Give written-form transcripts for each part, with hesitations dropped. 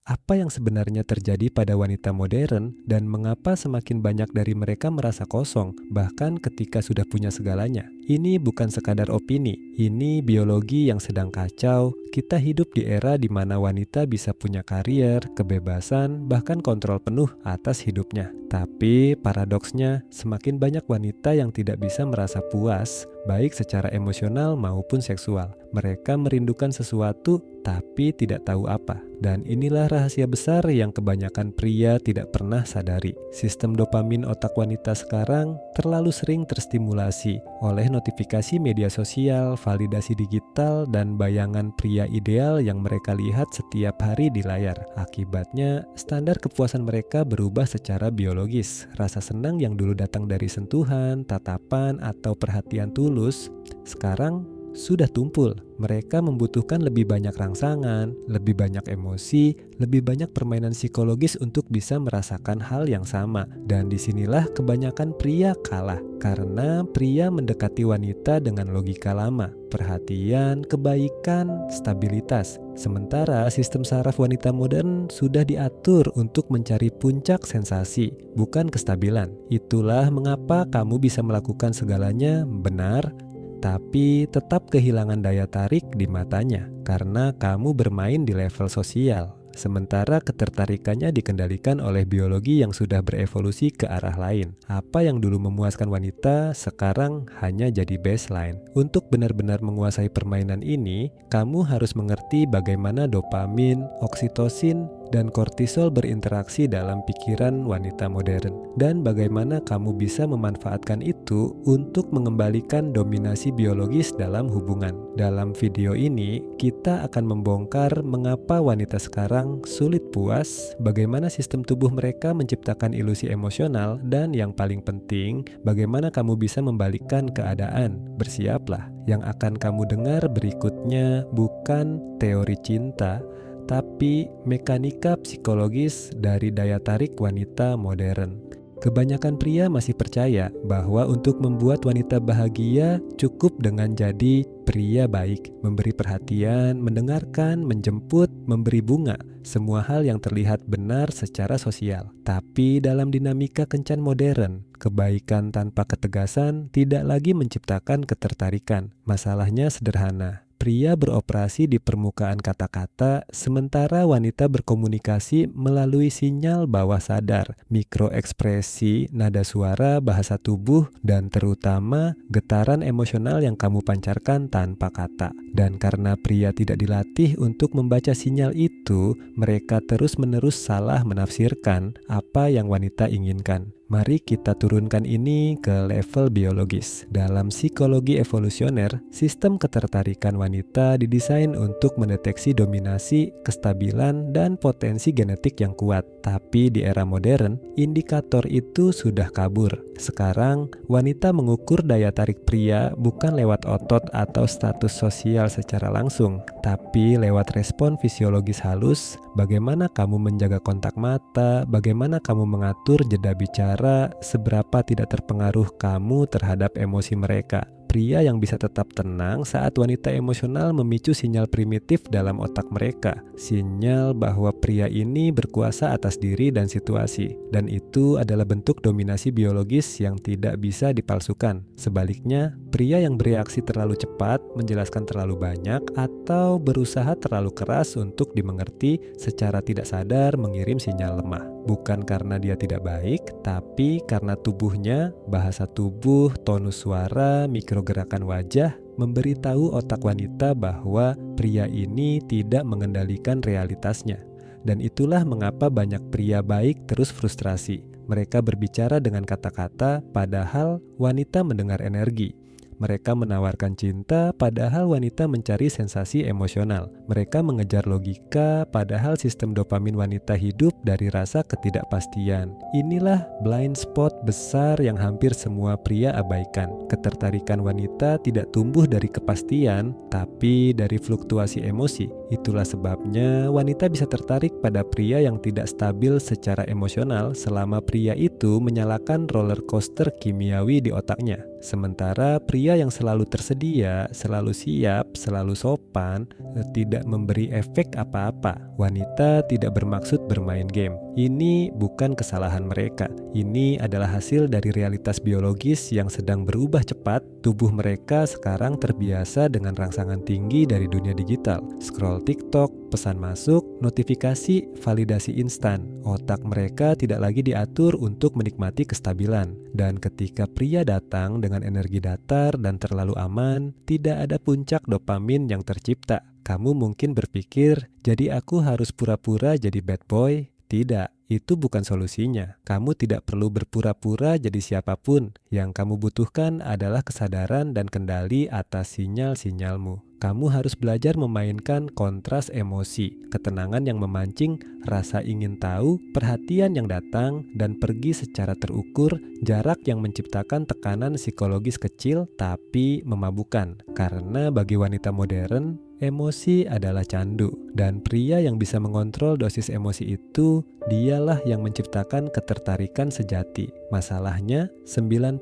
Apa yang sebenarnya terjadi pada wanita modern dan mengapa semakin banyak dari mereka merasa kosong, bahkan ketika sudah punya segalanya? Ini bukan sekadar opini, ini biologi yang sedang kacau. Kita hidup di era di mana wanita bisa punya karier, kebebasan, bahkan kontrol penuh atas hidupnya. Tapi paradoksnya, semakin banyak wanita yang tidak bisa merasa puas, baik secara emosional maupun seksual. Mereka merindukan sesuatu tapi tidak tahu apa. Dan inilah rahasia besar yang kebanyakan pria tidak pernah sadari. Sistem dopamin otak wanita sekarang terlalu sering terstimulasi oleh notifikasi media sosial, validasi digital, dan bayangan pria ideal yang mereka lihat setiap hari di layar. Akibatnya, standar kepuasan mereka berubah secara biologis. Rasa senang yang dulu datang dari sentuhan, tatapan, atau perhatian tulus, sekarang sudah tumpul. Mereka membutuhkan lebih banyak rangsangan, lebih banyak emosi, lebih banyak permainan psikologis untuk bisa merasakan hal yang sama. Dan disinilah kebanyakan pria kalah, karena pria mendekati wanita dengan logika lama, perhatian, kebaikan, stabilitas. Sementara sistem saraf wanita modern sudah diatur untuk mencari puncak sensasi, bukan kestabilan. Itulah mengapa kamu bisa melakukan segalanya benar, tapi tetap kehilangan daya tarik di matanya karena kamu bermain di level sosial. Sementara ketertarikannya dikendalikan oleh biologi yang sudah berevolusi ke arah lain. Apa yang dulu memuaskan wanita sekarang hanya jadi baseline. Untuk benar-benar menguasai permainan ini, kamu harus mengerti bagaimana dopamin, oksitosin, dan kortisol berinteraksi dalam pikiran wanita modern, dan bagaimana kamu bisa memanfaatkan itu untuk mengembalikan dominasi biologis dalam hubungan. Dalam video ini, kita akan membongkar mengapa wanita sekarang sulit puas, bagaimana sistem tubuh mereka menciptakan ilusi emosional, dan yang paling penting, bagaimana kamu bisa membalikkan keadaan. Bersiaplah, yang akan kamu dengar berikutnya bukan teori cinta, tapi mekanika psikologis dari daya tarik wanita modern. Kebanyakan pria masih percaya bahwa untuk membuat wanita bahagia cukup dengan jadi pria baik, memberi perhatian, mendengarkan, menjemput, memberi bunga, semua hal yang terlihat benar secara sosial. Tapi dalam dinamika kencan modern, kebaikan tanpa ketegasan tidak lagi menciptakan ketertarikan. Masalahnya sederhana. Pria beroperasi di permukaan kata-kata, sementara wanita berkomunikasi melalui sinyal bawah sadar, mikroekspresi, nada suara, bahasa tubuh, dan terutama getaran emosional yang kamu pancarkan tanpa kata. Dan karena pria tidak dilatih untuk membaca sinyal itu, mereka terus-menerus salah menafsirkan apa yang wanita inginkan. Mari kita turunkan ini ke level biologis. Dalam psikologi evolusioner, sistem ketertarikan wanita didesain untuk mendeteksi dominasi, kestabilan, dan potensi genetik yang kuat. Tapi di era modern, indikator itu sudah kabur. Sekarang, wanita mengukur daya tarik pria bukan lewat otot atau status sosial secara langsung, tapi lewat respon fisiologis halus, bagaimana kamu menjaga kontak mata, bagaimana kamu mengatur jeda bicara, seberapa tidak terpengaruh kamu terhadap emosi mereka. Pria yang bisa tetap tenang saat wanita emosional memicu sinyal primitif dalam otak mereka. Sinyal bahwa pria ini berkuasa atas diri dan situasi. Dan itu adalah bentuk dominasi biologis yang tidak bisa dipalsukan. Sebaliknya, pria yang bereaksi terlalu cepat, menjelaskan terlalu banyak, atau berusaha terlalu keras untuk dimengerti secara tidak sadar mengirim sinyal lemah. Bukan karena dia tidak baik, tapi karena tubuhnya, bahasa tubuh, tonus suara, mikrogerakan wajah memberitahu otak wanita bahwa pria ini tidak mengendalikan realitasnya. Dan itulah mengapa banyak pria baik terus frustrasi. Mereka berbicara dengan kata-kata, padahal wanita mendengar energi. Mereka menawarkan cinta, padahal wanita mencari sensasi emosional. Mereka mengejar logika, padahal sistem dopamin wanita hidup dari rasa ketidakpastian. Inilah blind spot besar yang hampir semua pria abaikan. Ketertarikan wanita tidak tumbuh dari kepastian, tapi dari fluktuasi emosi. Itulah sebabnya wanita bisa tertarik pada pria yang tidak stabil secara emosional selama pria itu menyalakan roller coaster kimiawi di otaknya. Sementara pria Pria yang selalu tersedia, selalu siap, selalu sopan, tidak memberi efek apa-apa. Wanita tidak bermaksud bermain game. Ini bukan kesalahan mereka. Ini adalah hasil dari realitas biologis yang sedang berubah cepat. Tubuh mereka sekarang terbiasa dengan rangsangan tinggi dari dunia digital. Scroll TikTok, pesan masuk, notifikasi, validasi instan. Otak mereka tidak lagi diatur untuk menikmati kestabilan. Dan ketika pria datang dengan energi datar dan terlalu aman, tidak ada puncak dopamin yang tercipta. Kamu mungkin berpikir, jadi aku harus pura-pura jadi bad boy? Tidak, itu bukan solusinya. Kamu tidak perlu berpura-pura jadi siapapun. Yang kamu butuhkan adalah kesadaran dan kendali atas sinyal-sinyalmu. Kamu harus belajar memainkan kontras emosi, ketenangan yang memancing, rasa ingin tahu, perhatian yang datang, dan pergi secara terukur, jarak yang menciptakan tekanan psikologis kecil tapi memabukkan. Karena bagi wanita modern, emosi adalah candu, dan pria yang bisa mengontrol dosis emosi itu, dialah yang menciptakan ketertarikan sejati. Masalahnya, 90%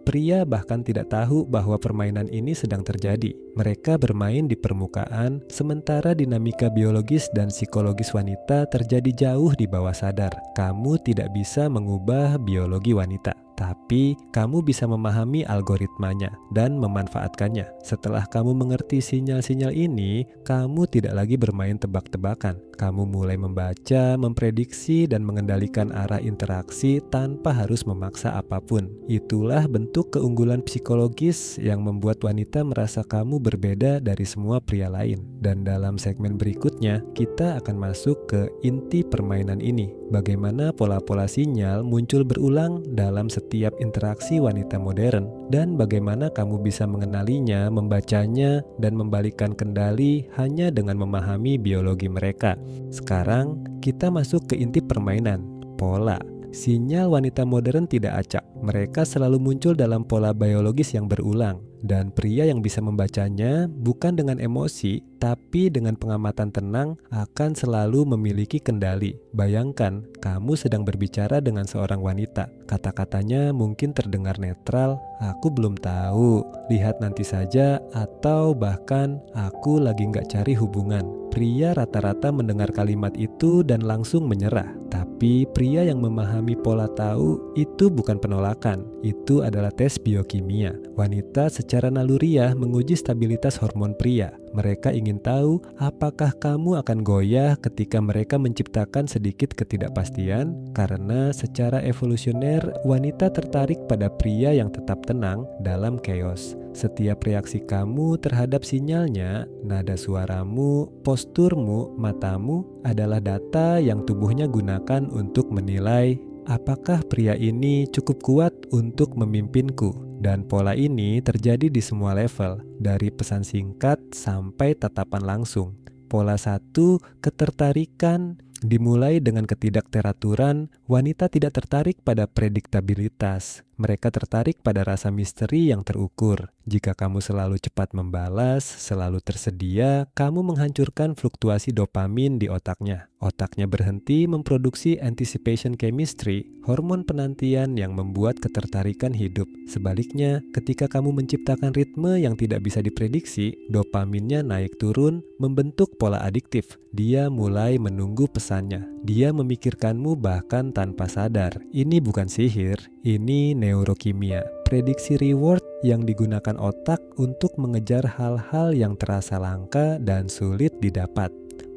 pria bahkan tidak tahu bahwa permainan ini sedang terjadi. Mereka bermain di permukaan, sementara dinamika biologis dan psikologis wanita terjadi jauh di bawah sadar. Kamu tidak bisa mengubah biologi wanita, tapi kamu bisa memahami algoritmanya dan memanfaatkannya. Setelah kamu mengerti sinyal-sinyal ini, kamu tidak lagi bermain tebak-tebakan. Kamu mulai membaca, memprediksi, dan mengendalikan arah interaksi tanpa harus memaksa apapun. Itulah bentuk keunggulan psikologis yang membuat wanita merasa kamu berbeda dari semua pria lain. Dan dalam segmen berikutnya, kita akan masuk ke inti permainan ini. Bagaimana pola-pola sinyal muncul berulang dalam setiap interaksi wanita modern, dan bagaimana kamu bisa mengenalinya, membacanya, dan membalikkan kendali hanya dengan memahami biologi mereka. Sekarang, kita masuk ke inti permainan, pola. Sinyal wanita modern tidak acak. Mereka selalu muncul dalam pola biologis yang berulang. Dan pria yang bisa membacanya bukan dengan emosi, tapi dengan pengamatan tenang akan selalu memiliki kendali. Bayangkan, kamu sedang berbicara dengan seorang wanita. Kata-katanya mungkin terdengar netral, aku belum tahu, lihat nanti saja, atau bahkan aku lagi nggak cari hubungan. Pria rata-rata mendengar kalimat itu dan langsung menyerah. Tapi pria yang memahami pola tahu itu bukan penolakan, itu adalah tes biokimia. Wanita secara naluriah menguji stabilitas hormon pria. Mereka ingin tahu apakah kamu akan goyah ketika mereka menciptakan sedikit ketidakpastian, karena secara evolusioner wanita tertarik pada pria yang tetap tenang dalam chaos. Setiap reaksi kamu terhadap sinyalnya, nada suaramu, posturmu, matamu adalah data yang tubuhnya gunakan untuk menilai apakah pria ini cukup kuat untuk memimpinku. Dan pola ini terjadi di semua level, dari pesan singkat sampai tatapan langsung. Pola 1, ketertarikan. Dimulai dengan ketidakteraturan, wanita tidak tertarik pada prediktabilitas. Mereka tertarik pada rasa misteri yang terukur. Jika kamu selalu cepat membalas, selalu tersedia, kamu menghancurkan fluktuasi dopamin di otaknya. Otaknya berhenti memproduksi anticipation chemistry, hormon penantian yang membuat ketertarikan hidup. Sebaliknya, ketika kamu menciptakan ritme yang tidak bisa diprediksi, dopaminnya naik turun, membentuk pola adiktif. Dia mulai menunggu pesannya. Dia memikirkanmu bahkan tanpa sadar. Ini bukan sihir, ini neurokimia. Prediksi reward yang digunakan otak untuk mengejar hal-hal yang terasa langka dan sulit didapat.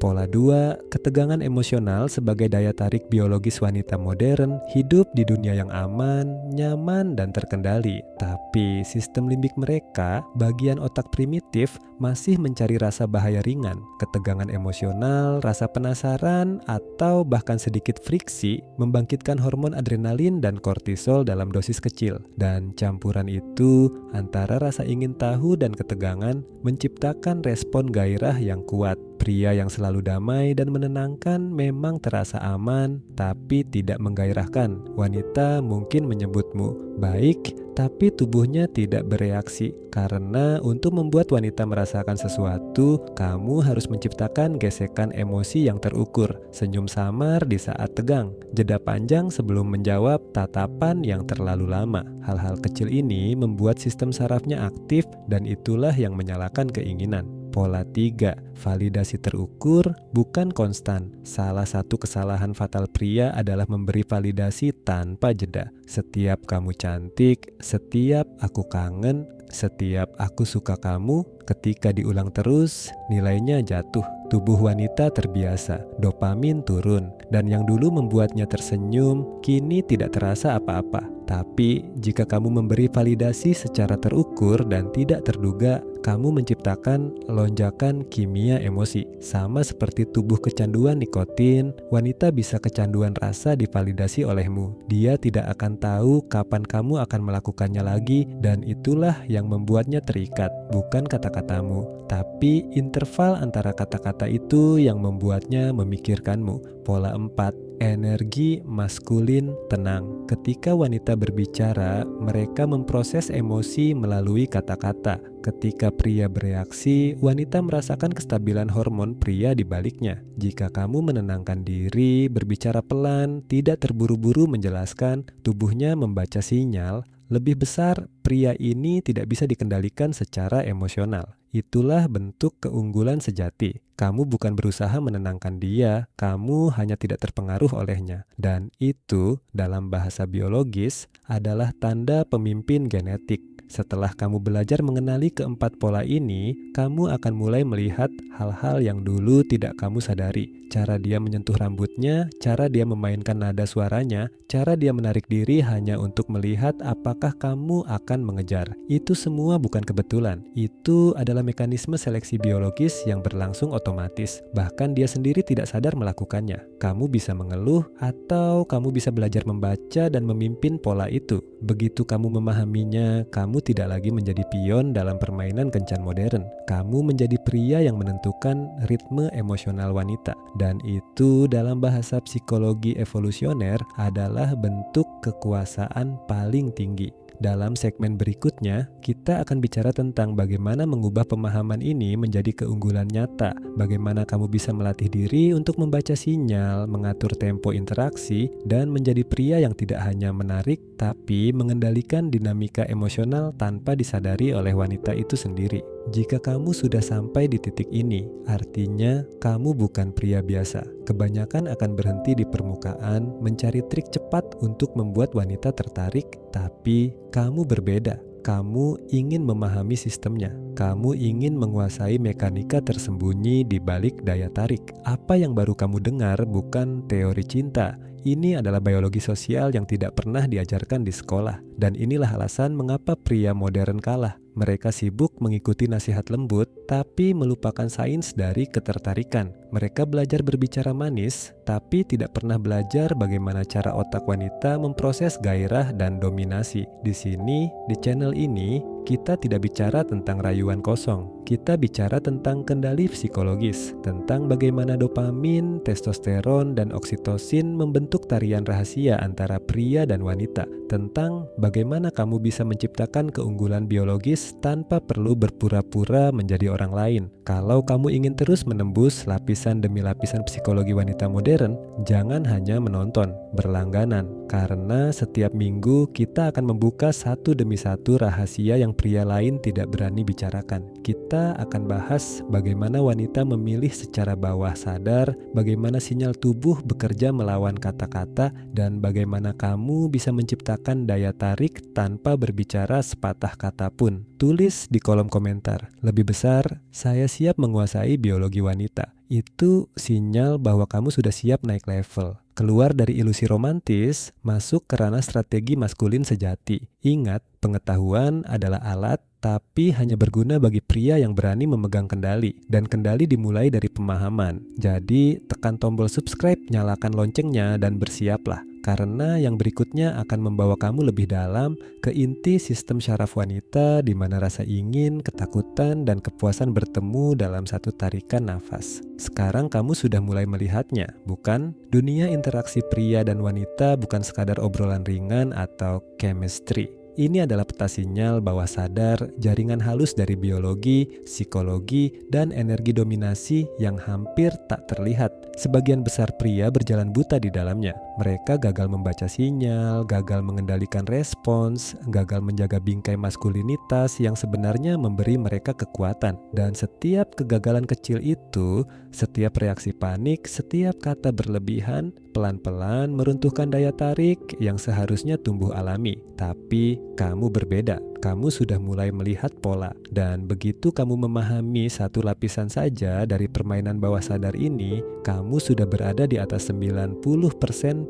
Pola 2, ketegangan emosional sebagai daya tarik biologis wanita modern, hidup di dunia yang aman, nyaman, dan terkendali. Tapi sistem limbik mereka, bagian otak primitif, masih mencari rasa bahaya ringan. Ketegangan emosional, rasa penasaran, atau bahkan sedikit friksi membangkitkan hormon adrenalin dan kortisol dalam dosis kecil. Dan campuran itu antara rasa ingin tahu dan ketegangan menciptakan respon gairah yang kuat. Pria yang selalu damai dan menenangkan memang terasa aman, tapi tidak menggairahkan. Wanita mungkin menyebutmu baik, tapi tubuhnya tidak bereaksi. Karena untuk membuat wanita merasakan sesuatu, kamu harus menciptakan gesekan emosi yang terukur, senyum samar di saat tegang, jeda panjang sebelum menjawab, tatapan yang terlalu lama. Hal-hal kecil ini membuat sistem sarafnya aktif dan itulah yang menyalakan keinginan. Pola 3, validasi terukur, bukan konstan. Salah satu kesalahan fatal pria adalah memberi validasi tanpa jeda. Setiap kamu cantik, setiap aku kangen, setiap aku suka kamu, ketika diulang terus, nilainya jatuh. Tubuh wanita terbiasa, dopamin turun, dan yang dulu membuatnya tersenyum, kini tidak terasa apa-apa. Tapi, jika kamu memberi validasi secara terukur dan tidak terduga, kamu menciptakan lonjakan kimia emosi. Sama seperti tubuh kecanduan nikotin, wanita bisa kecanduan rasa divalidasi olehmu. Dia tidak akan tahu kapan kamu akan melakukannya lagi, dan itulah yang membuatnya terikat, bukan kata-katamu. Tapi interval antara kata-kata itu yang membuatnya memikirkanmu. Pola 4, energi maskulin tenang. Ketika wanita berbicara, mereka memproses emosi melalui kata-kata. Ketika pria bereaksi, wanita merasakan kestabilan hormon pria di baliknya. Jika kamu menenangkan diri, berbicara pelan, tidak terburu-buru menjelaskan, tubuhnya membaca sinyal. Lebih besar, pria ini tidak bisa dikendalikan secara emosional. Itulah bentuk keunggulan sejati. Kamu bukan berusaha menenangkan dia, kamu hanya tidak terpengaruh olehnya. Dan itu, dalam bahasa biologis, adalah tanda pemimpin genetik. Setelah kamu belajar mengenali keempat pola ini, kamu akan mulai melihat hal-hal yang dulu tidak kamu sadari. Cara dia menyentuh rambutnya, cara dia memainkan nada suaranya, cara dia menarik diri hanya untuk melihat apakah kamu akan mengejar. Itu semua bukan kebetulan. Itu adalah mekanisme seleksi biologis yang berlangsung otomatis. Bahkan dia sendiri tidak sadar melakukannya. Kamu bisa mengeluh atau kamu bisa belajar membaca dan memimpin pola itu. Begitu kamu memahaminya, kamu tidak lagi menjadi pion dalam permainan kencan modern. Kamu menjadi pria yang menentukan ritme emosional wanita. Dan itu dalam bahasa psikologi evolusioner adalah bentuk kekuasaan paling tinggi. Dalam segmen berikutnya, kita akan bicara tentang bagaimana mengubah pemahaman ini menjadi keunggulan nyata. Bagaimana kamu bisa melatih diri untuk membaca sinyal, mengatur tempo interaksi, dan menjadi pria yang tidak hanya menarik, tapi mengendalikan dinamika emosional tanpa disadari oleh wanita itu sendiri. Jika kamu sudah sampai di titik ini, artinya kamu bukan pria biasa. Kebanyakan akan berhenti di permukaan, mencari trik cepat untuk membuat wanita tertarik, tapi kamu berbeda. Kamu ingin memahami sistemnya. Kamu ingin menguasai mekanika tersembunyi di balik daya tarik. Apa yang baru kamu dengar bukan teori cinta. Ini adalah biologi sosial yang tidak pernah diajarkan di sekolah. Dan inilah alasan mengapa pria modern kalah. Mereka sibuk mengikuti nasihat lembut, tapi melupakan sains dari ketertarikan. Mereka belajar berbicara manis, tapi tidak pernah belajar bagaimana cara otak wanita memproses gairah dan dominasi. Di sini, di channel ini, kita tidak bicara tentang rayuan kosong. Kita bicara tentang kendali psikologis, tentang bagaimana dopamin, testosteron, dan oksitosin membentuk tarian rahasia antara pria dan wanita, tentang bagaimana kamu bisa menciptakan keunggulan biologis tanpa perlu berpura-pura menjadi orang lain. Kalau kamu ingin terus menembus lapisan demi lapisan psikologi wanita modern, jangan hanya menonton, berlangganan, karena setiap minggu kita akan membuka satu demi satu rahasia yang pria lain tidak berani bicarakan. Kita akan bahas bagaimana wanita memilih secara bawah sadar, bagaimana sinyal tubuh bekerja melawan kata-kata, dan bagaimana kamu bisa menciptakan daya tarik tanpa berbicara sepatah kata pun. Tulis di kolom komentar. Lebih besar, saya siap menguasai biologi wanita. Itu sinyal bahwa kamu sudah siap naik level. Keluar dari ilusi romantis, masuk ke ranah strategi maskulin sejati. Ingat, pengetahuan adalah alat, tapi hanya berguna bagi pria yang berani memegang kendali. Dan kendali dimulai dari pemahaman. Jadi, tekan tombol subscribe, nyalakan loncengnya, dan bersiaplah. Karena yang berikutnya akan membawa kamu lebih dalam ke inti sistem syaraf wanita, di mana rasa ingin, ketakutan, dan kepuasan bertemu dalam satu tarikan nafas. Sekarang kamu sudah mulai melihatnya, bukan? Dunia interaksi pria dan wanita bukan sekadar obrolan ringan atau chemistry. Ini adalah peta sinyal bawah sadar, jaringan halus dari biologi, psikologi, dan energi dominasi yang hampir tak terlihat. Sebagian besar pria berjalan buta di dalamnya. Mereka gagal membaca sinyal, gagal mengendalikan respons, gagal menjaga bingkai maskulinitas yang sebenarnya memberi mereka kekuatan. Dan setiap kegagalan kecil itu, setiap reaksi panik, setiap kata berlebihan, pelan-pelan meruntuhkan daya tarik yang seharusnya tumbuh alami. Tapi kamu berbeda. Kamu sudah mulai melihat pola, dan begitu kamu memahami satu lapisan saja dari permainan bawah sadar ini, kamu sudah berada di atas 90%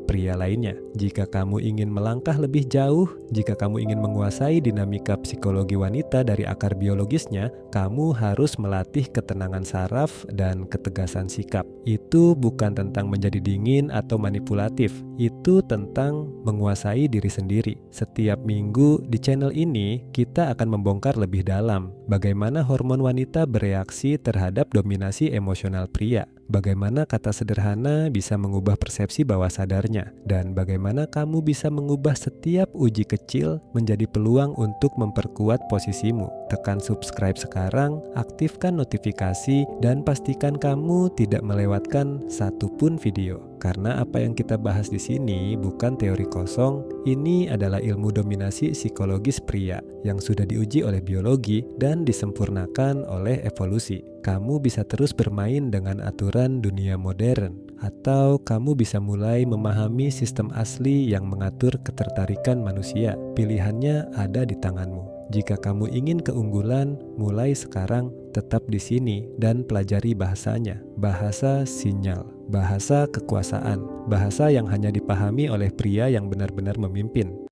pria lainnya. Jika kamu ingin melangkah lebih jauh, jika kamu ingin menguasai dinamika psikologi wanita dari akar biologisnya, kamu harus melatih ketenangan saraf dan ketegasan sikap. Itu bukan tentang menjadi dingin atau manipulatif, itu tentang menguasai diri sendiri. Setiap minggu di channel ini, kita akan membongkar lebih dalam bagaimana hormon wanita bereaksi terhadap dominasi emosional pria, bagaimana kata sederhana bisa mengubah persepsi bawah sadarnya, dan bagaimana kamu bisa mengubah setiap uji kecil menjadi peluang untuk memperkuat posisimu. Tekan subscribe sekarang, aktifkan notifikasi, dan pastikan kamu tidak melewatkan satupun video. Karena apa yang kita bahas di sini bukan teori kosong, ini adalah ilmu dominasi psikologis pria yang sudah diuji oleh biologi dan disempurnakan oleh evolusi. Kamu bisa terus bermain dengan aturan dunia modern, atau kamu bisa mulai memahami sistem asli yang mengatur ketertarikan manusia. Pilihannya ada di tanganmu. Jika kamu ingin keunggulan, mulai sekarang tetap di sini dan pelajari bahasanya. Bahasa sinyal, bahasa kekuasaan, bahasa yang hanya dipahami oleh pria yang benar-benar memimpin.